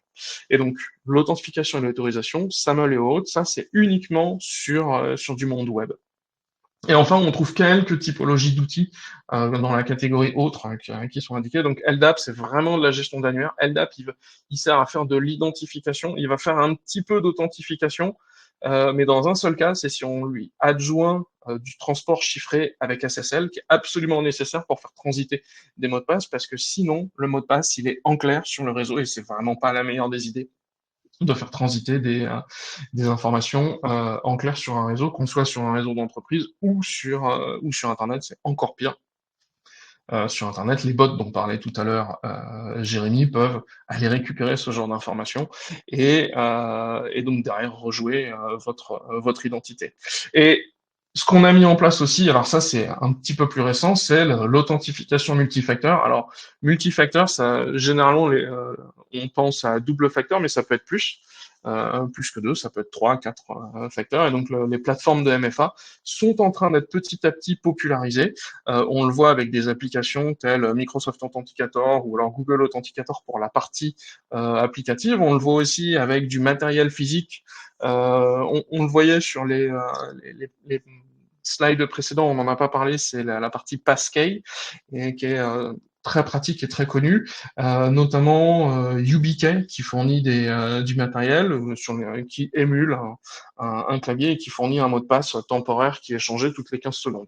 Et donc l'authentification et l'autorisation, SAML et autres, ça c'est uniquement sur du monde web. Et enfin, on trouve quelques typologies d'outils dans la catégorie autres qui sont indiquées. Donc LDAP, c'est vraiment de la gestion d'annuaire. LDAP, il sert à faire de l'identification. Il va faire un petit peu d'authentification, mais dans un seul cas, c'est si on lui adjoint du transport chiffré avec SSL, qui est absolument nécessaire pour faire transiter des mots de passe, parce que sinon, le mot de passe, il est en clair sur le réseau et c'est vraiment pas la meilleure des idées de faire transiter des informations en clair sur un réseau, qu'on soit sur un réseau d'entreprise ou sur Internet, c'est encore pire. Sur Internet, les bots dont parlait tout à l'heure Jérémy peuvent aller récupérer ce genre d'informations et donc derrière rejouer votre identité. Et ce qu'on a mis en place aussi, alors ça c'est un petit peu plus récent, c'est l'authentification multifacteur. Alors multifacteur, ça généralement on pense à double facteur, mais ça peut être plus que 2, ça peut être 3, 4 facteurs. Et donc les plateformes de MFA sont en train d'être petit à petit popularisées. On le voit avec des applications telles Microsoft Authenticator ou alors Google Authenticator pour la partie applicative. On le voit aussi avec du matériel physique. On le voyait sur les slides précédents, on n'en a pas parlé, c'est la partie Passkey, qui est très pratique et très connue, notamment YubiKey qui fournit du matériel qui émule un clavier et qui fournit un mot de passe temporaire qui est changé toutes les 15 secondes.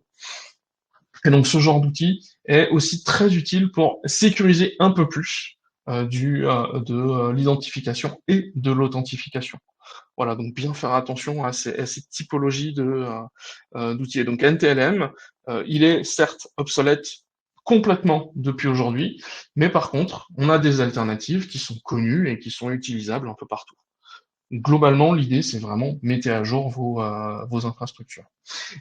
Et donc ce genre d'outil est aussi très utile pour sécuriser un peu plus de l'identification et de l'authentification. Voilà, donc bien faire attention à ces typologies d'outils. Et donc NTLM, il est certes obsolète complètement depuis aujourd'hui, mais par contre, on a des alternatives qui sont connues et qui sont utilisables un peu partout. Globalement, l'idée, c'est vraiment mettez à jour vos infrastructures.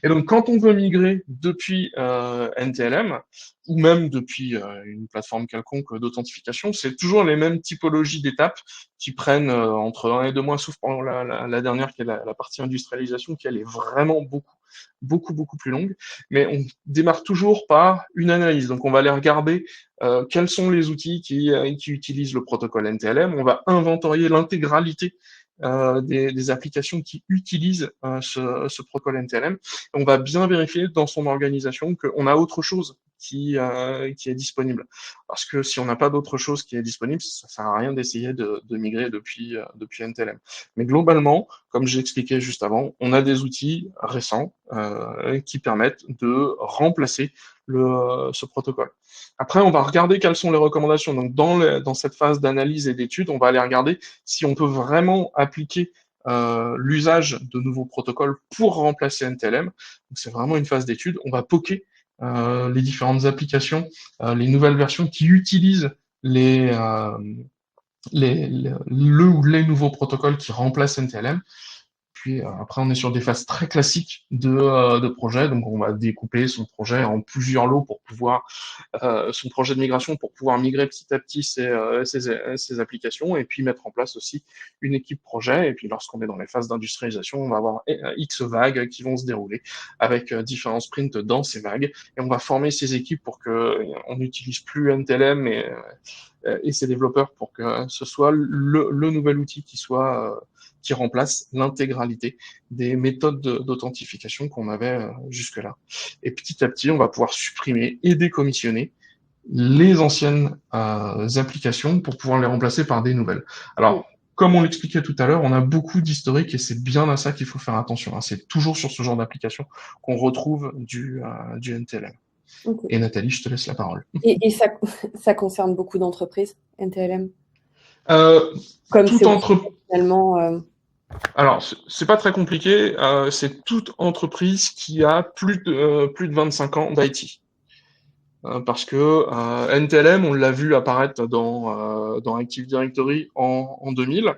Et donc, quand on veut migrer depuis NTLM ou même depuis une plateforme quelconque d'authentification, c'est toujours les mêmes typologies d'étapes qui prennent entre 1 et 2 mois, sauf pour la dernière qui est la partie industrialisation, qui elle est vraiment beaucoup plus longue. Mais on démarre toujours par une analyse. Donc, on va aller regarder quels sont les outils qui utilisent le protocole NTLM. On va inventorier l'intégralité des applications qui utilisent ce protocole NTLM. On va bien vérifier dans son organisation qu'on a autre chose qui est disponible. Parce que si on n'a pas d'autre chose qui est disponible, ça sert à rien d'essayer de migrer depuis NTLM. Mais globalement, comme j'ai expliqué juste avant, on a des outils récents qui permettent de remplacer ce protocole. Après, on va regarder quelles sont les recommandations. Donc, dans cette phase d'analyse et d'étude, on va aller regarder si on peut vraiment appliquer l'usage de nouveaux protocoles pour remplacer NTLM. Donc, c'est vraiment une phase d'étude. On va poker les différentes applications, les nouvelles versions qui utilisent le ou les nouveaux protocoles qui remplacent NTLM. Puis après, on est sur des phases très classiques de projet. Donc, on va découper son projet en plusieurs lots pour pouvoir son projet de migration pour pouvoir migrer petit à petit ses applications et puis mettre en place aussi une équipe projet. Et puis, lorsqu'on est dans les phases d'industrialisation, on va avoir X vagues qui vont se dérouler avec différents sprints dans ces vagues. Et on va former ces équipes pour qu'on n'utilise plus NTLM et ses développeurs pour que ce soit le nouvel outil qui remplace l'intégralité des méthodes d'authentification qu'on avait jusque-là. Et petit à petit, on va pouvoir supprimer et décommissionner les anciennes applications pour pouvoir les remplacer par des nouvelles. Alors, comme on l'expliquait tout à l'heure, on a beaucoup d'historique et c'est bien à ça qu'il faut faire attention. C'est toujours sur ce genre d'application qu'on retrouve du NTLM. Okay. Et Nathalie, je te laisse la parole. Et ça concerne beaucoup d'entreprises, NTLM Comme toute entreprise. Finalement, Alors, c'est pas très compliqué. C'est toute entreprise qui a plus de 25 ans d'IT. Parce que NTLM, on l'a vu apparaître dans Active Directory en 2000.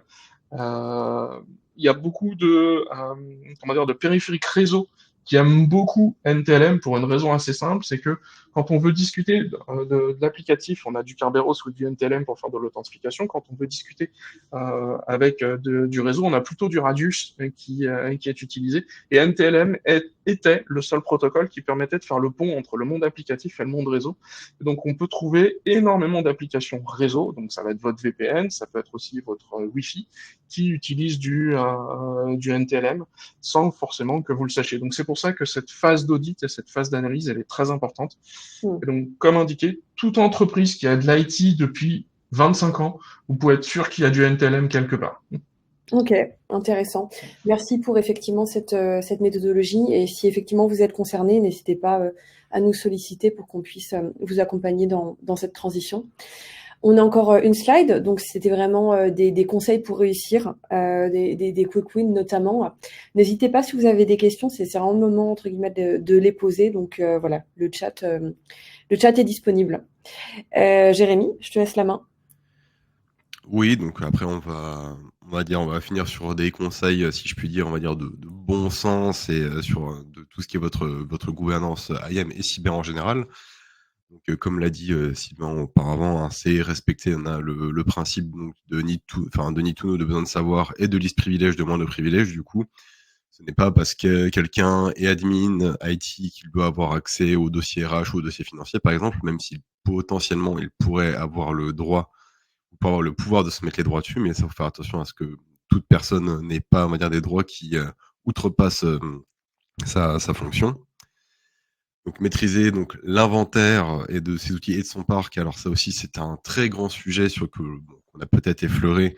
Il y a beaucoup de périphériques réseau qui aiment beaucoup NTLM pour une raison assez simple, c'est que quand on veut discuter de l'applicatif, on a du Kerberos ou du NTLM pour faire de l'authentification. Quand on veut discuter avec du réseau, on a plutôt du Radius qui est utilisé. Et NTLM était le seul protocole qui permettait de faire le pont entre le monde applicatif et le monde réseau. Et donc, on peut trouver énormément d'applications réseau. Donc, ça va être votre VPN, ça peut être aussi votre Wi-Fi qui utilise du NTLM sans forcément que vous le sachiez. Donc, c'est pour ça que cette phase d'audit et cette phase d'analyse, elle est très importante. Et donc, comme indiqué, toute entreprise qui a de l'IT depuis 25 ans, vous pouvez être sûr qu'il y a du NTLM quelque part. Ok, intéressant. Merci pour effectivement cette méthodologie. Et si effectivement vous êtes concerné, n'hésitez pas à nous solliciter pour qu'on puisse vous accompagner dans cette transition. On a encore une slide, donc c'était vraiment des conseils pour réussir, des quick wins notamment. N'hésitez pas si vous avez des questions, c'est vraiment le moment entre guillemets de les poser. Donc voilà, le chat est disponible. Jérémy, je te laisse la main. Oui, donc après on va finir sur des conseils, si je puis dire, on va dire de bon sens et sur de tout ce qui est votre gouvernance IAM et cyber en général. Donc, comme l'a dit Sylvain auparavant, hein, c'est respecter le principe donc, de need to know, de besoin de savoir, et de liste privilège, de moins de privilèges. Du coup, ce n'est pas parce que quelqu'un est admin IT qu'il doit avoir accès au dossier RH ou au dossier financier, par exemple, même si potentiellement il pourrait avoir le droit ou pas avoir le pouvoir de se mettre les droits dessus, mais ça faut faire attention à ce que toute personne n'ait pas, on va dire, des droits qui outrepassent sa fonction. Donc maîtriser donc l'inventaire et de ses outils et de son parc. Alors ça aussi c'est un très grand sujet sur qu'on a peut-être effleuré.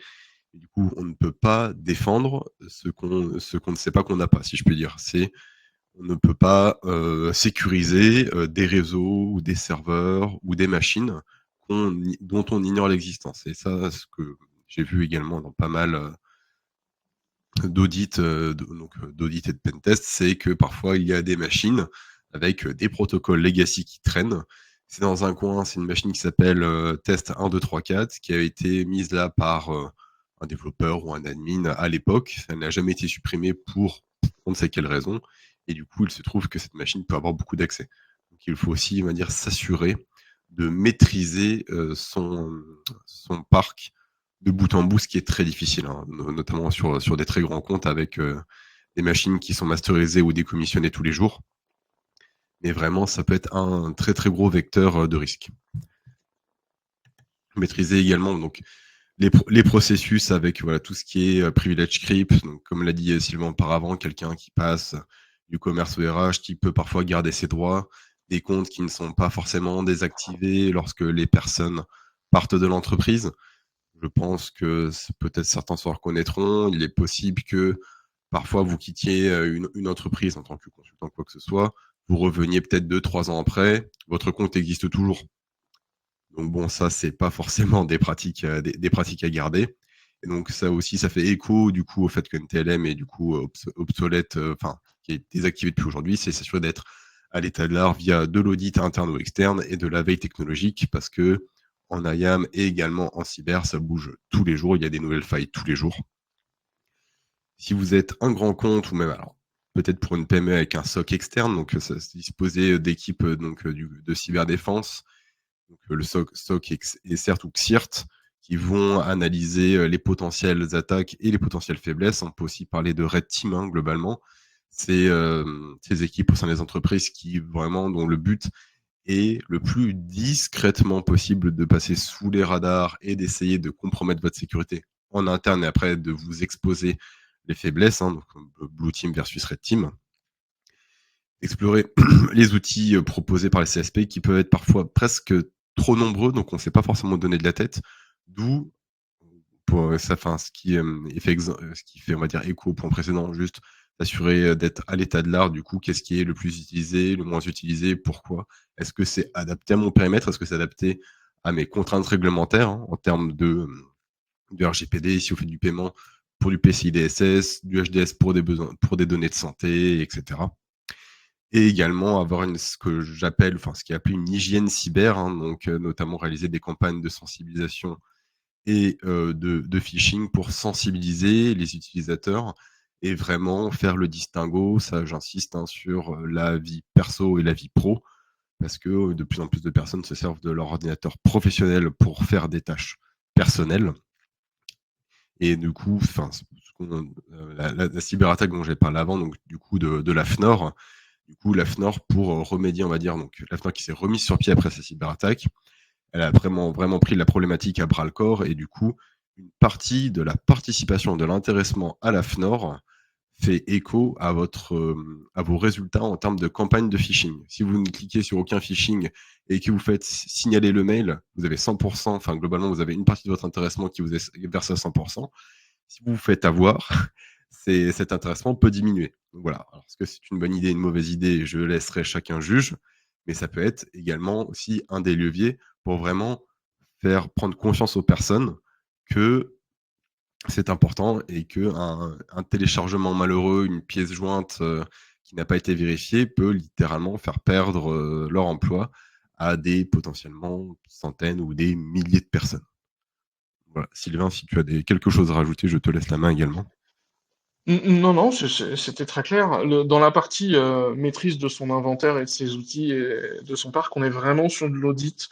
Et du coup on ne peut pas défendre ce qu'on ne sait pas qu'on n'a pas, si je puis dire. On ne peut pas sécuriser des réseaux ou des serveurs ou des machines dont on ignore l'existence. Et ça, ce que j'ai vu également dans pas mal d'audits et de pentest, c'est que parfois il y a des machines avec des protocoles legacy qui traînent. C'est dans un coin, c'est une machine qui s'appelle test 1, 2, 3, 4, qui a été mise là par un développeur ou un admin à l'époque. Ça n'a jamais été supprimé pour on ne sait quelle raison. Et du coup, il se trouve que cette machine peut avoir beaucoup d'accès. Donc il faut aussi, on va dire, s'assurer de maîtriser son parc de bout en bout, ce qui est très difficile, hein, notamment sur des très grands comptes avec des machines qui sont masterisées ou décommissionnées tous les jours. Mais vraiment, ça peut être un très très gros vecteur de risque. Maîtriser également donc les processus avec voilà tout ce qui est privilege creep. Donc, comme l'a dit Sylvain auparavant, quelqu'un qui passe du commerce au RH, qui peut parfois garder ses droits, des comptes qui ne sont pas forcément désactivés lorsque les personnes partent de l'entreprise. Je pense que peut-être certains s'en reconnaîtront. Il est possible que parfois vous quittiez une entreprise en tant que consultant, quoi que ce soit. Vous reveniez peut-être 2-3 ans après. Votre compte existe toujours. Donc bon, ça, c'est pas forcément des pratiques, des pratiques à garder. Et donc ça aussi, ça fait écho du coup au fait que NTLM est du coup obsolète, enfin qui est désactivé depuis aujourd'hui, c'est s'assurer d'être à l'état de l'art via de l'audit interne ou externe et de la veille technologique parce que en IAM et également en cyber, ça bouge tous les jours, il y a des nouvelles failles tous les jours. Si vous êtes un grand compte ou même alors peut-être pour une PME avec un SOC externe, donc ça disposer d'équipes donc de cyberdéfense, donc le SOC et CERT ou CSIRT, qui vont analyser les potentielles attaques et les potentielles faiblesses. On peut aussi parler de Red Team, hein, globalement. C'est ces équipes au sein des entreprises qui vraiment dont le but est le plus discrètement possible de passer sous les radars et d'essayer de compromettre votre sécurité en interne et après de vous exposer les faiblesses, hein, donc Blue Team versus Red Team. Explorer les outils proposés par les CSP qui peuvent être parfois presque trop nombreux, donc on ne sait pas forcément donner de la tête, d'où pour ça, enfin, ce qui fait, on va dire, écho au point précédent, juste s'assurer d'être à l'état de l'art, du coup, qu'est-ce qui est le plus utilisé, le moins utilisé, pourquoi? Est-ce que c'est adapté à mon périmètre? Est-ce que c'est adapté à mes contraintes réglementaires, hein, en termes de RGPD, si vous faites du paiement pour du PCI DSS, du HDS pour des besoins, pour des données de santé, etc. Et également avoir ce que j'appelle, enfin ce qui est appelé une hygiène cyber, hein, donc notamment réaliser des campagnes de sensibilisation et de phishing pour sensibiliser les utilisateurs et vraiment faire le distinguo. Ça, j'insiste, hein, sur la vie perso et la vie pro, parce que de plus en plus de personnes se servent de leur ordinateur professionnel pour faire des tâches personnelles. Et du coup, enfin, la cyberattaque dont j'ai parlé avant, donc du coup de la FNOR, du coup, la FNOR, pour remédier, on va dire, donc la FNOR qui s'est remise sur pied après sa cyberattaque, elle a vraiment pris la problématique à bras le corps et du coup, une partie de la participation, de l'intéressement à la FNOR fait écho à à vos résultats en termes de campagne de phishing. Si vous ne cliquez sur aucun phishing et que vous faites signaler le mail, vous avez 100%, enfin globalement, vous avez une partie de votre intéressement qui vous est versée à 100%. Si vous vous faites avoir, cet intéressement peut diminuer. Donc voilà. Alors, est-ce que c'est une bonne idée, une mauvaise idée? Je laisserai chacun juge, mais ça peut être également aussi un des leviers pour vraiment faire prendre conscience aux personnes que c'est important et que un téléchargement malheureux, une pièce jointe qui n'a pas été vérifiée peut littéralement faire perdre leur emploi à des potentiellement centaines ou des milliers de personnes. Voilà. Sylvain, si tu as quelque chose à rajouter, je te laisse la main également. Non, non, c'était très clair. Dans la partie maîtrise de son inventaire et de ses outils et de son parc, on est vraiment sur de l'audit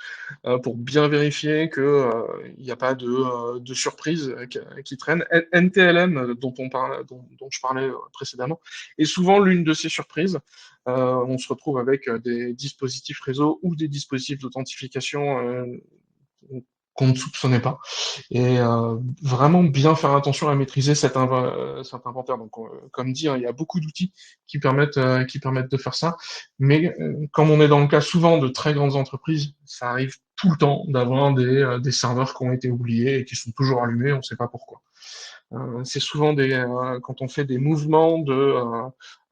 pour bien vérifier que il n'y a pas de surprises qui traînent. NTLM, dont je parlais précédemment, est souvent l'une de ces surprises. On se retrouve avec des dispositifs réseau ou des dispositifs d'authentification qu'on ne soupçonnait pas. Et vraiment bien faire attention à maîtriser cet inventaire. Donc, comme dit, hein, il y a beaucoup d'outils qui permettent de faire ça. Mais comme on est dans le cas souvent de très grandes entreprises, ça arrive tout le temps d'avoir des serveurs qui ont été oubliés et qui sont toujours allumés, on ne sait pas pourquoi. C'est souvent quand on fait des mouvements de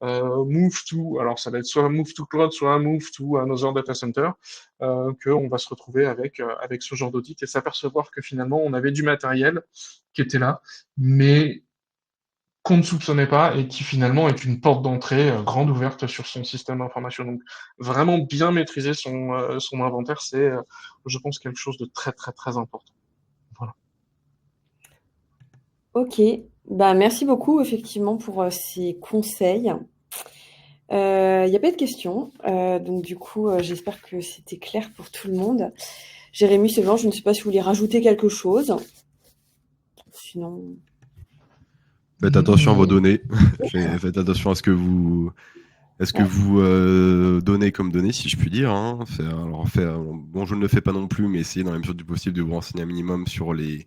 move to, alors ça va être soit move to cloud, soit move to another data center, qu'on va se retrouver avec ce genre d'audit et s'apercevoir que finalement on avait du matériel qui était là, mais qu'on ne soupçonnait pas et qui finalement est une porte d'entrée grande ouverte sur son système d'information. Donc vraiment bien maîtriser son inventaire, c'est, je pense, quelque chose de très très très important. Voilà. Ok, bah, merci beaucoup effectivement pour ces conseils. Il n'y a pas de questions, donc du coup, j'espère que c'était clair pour tout le monde. Jérémy, Sylvain, je ne sais pas si vous voulez rajouter quelque chose. Sinon, Faites attention à vos Non. données. Faites attention à ce que vous, ouais. donnez comme données, si je puis dire, hein. Bon, je ne le fais pas non plus, mais essayez dans la mesure du possible de vous renseigner un minimum sur les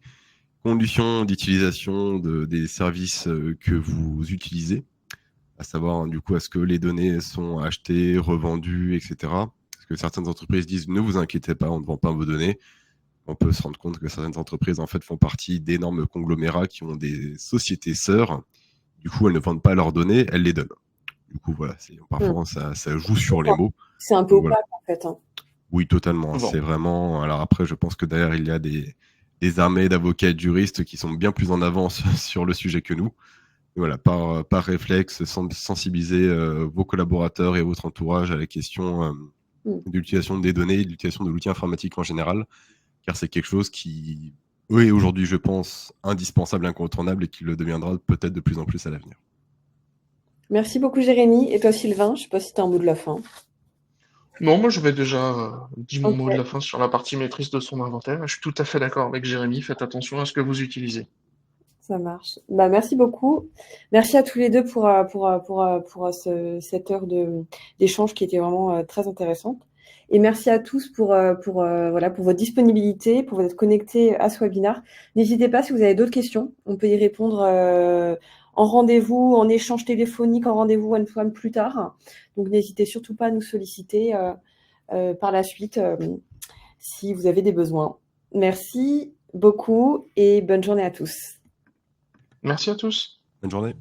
conditions d'utilisation des services que vous utilisez, à savoir hein, du coup est-ce que les données sont achetées, revendues, etc. Parce que certaines entreprises disent ne vous inquiétez pas, on ne vend pas vos données. On peut se rendre compte que certaines entreprises en fait font partie d'énormes conglomérats qui ont des sociétés sœurs. Du coup, elles ne vendent pas leurs données, elles les donnent. Du coup, voilà, Hmm. parfois ça joue sur les mots. C'est un peu Donc voilà. opaque en fait, hein. Oui, totalement. Bon. C'est vraiment. Alors après, je pense que derrière, il y a des armées d'avocats et de juristes qui sont bien plus en avance sur le sujet que nous. Et voilà, par réflexe, sensibiliser vos collaborateurs et votre entourage à la question Hmm. de l'utilisation des données, de l'utilisation de l'outil informatique en général, car c'est quelque chose qui est aujourd'hui, je pense, indispensable, incontournable et qui le deviendra peut-être de plus en plus à l'avenir. Merci beaucoup, Jérémy. Et toi, Sylvain, je sais pas si tu as un mot de la fin. Non, moi je vais déjà dire mon Ok, mot de la fin sur la partie maîtrise de son inventaire. Je suis tout à fait d'accord avec Jérémy. Faites attention à ce que vous utilisez. ça marche. Bah, merci beaucoup. Merci à tous les deux cette heure d'échange qui était vraiment très intéressante. Et merci à tous voilà, pour votre disponibilité, pour votre connecté à ce webinaire. N'hésitez pas si vous avez d'autres questions. On peut y répondre en rendez-vous, en échange téléphonique, en rendez-vous one-to-one plus tard. Donc n'hésitez surtout pas à nous solliciter par la suite si vous avez des besoins. Merci beaucoup et bonne journée à tous. Merci à tous. Bonne journée.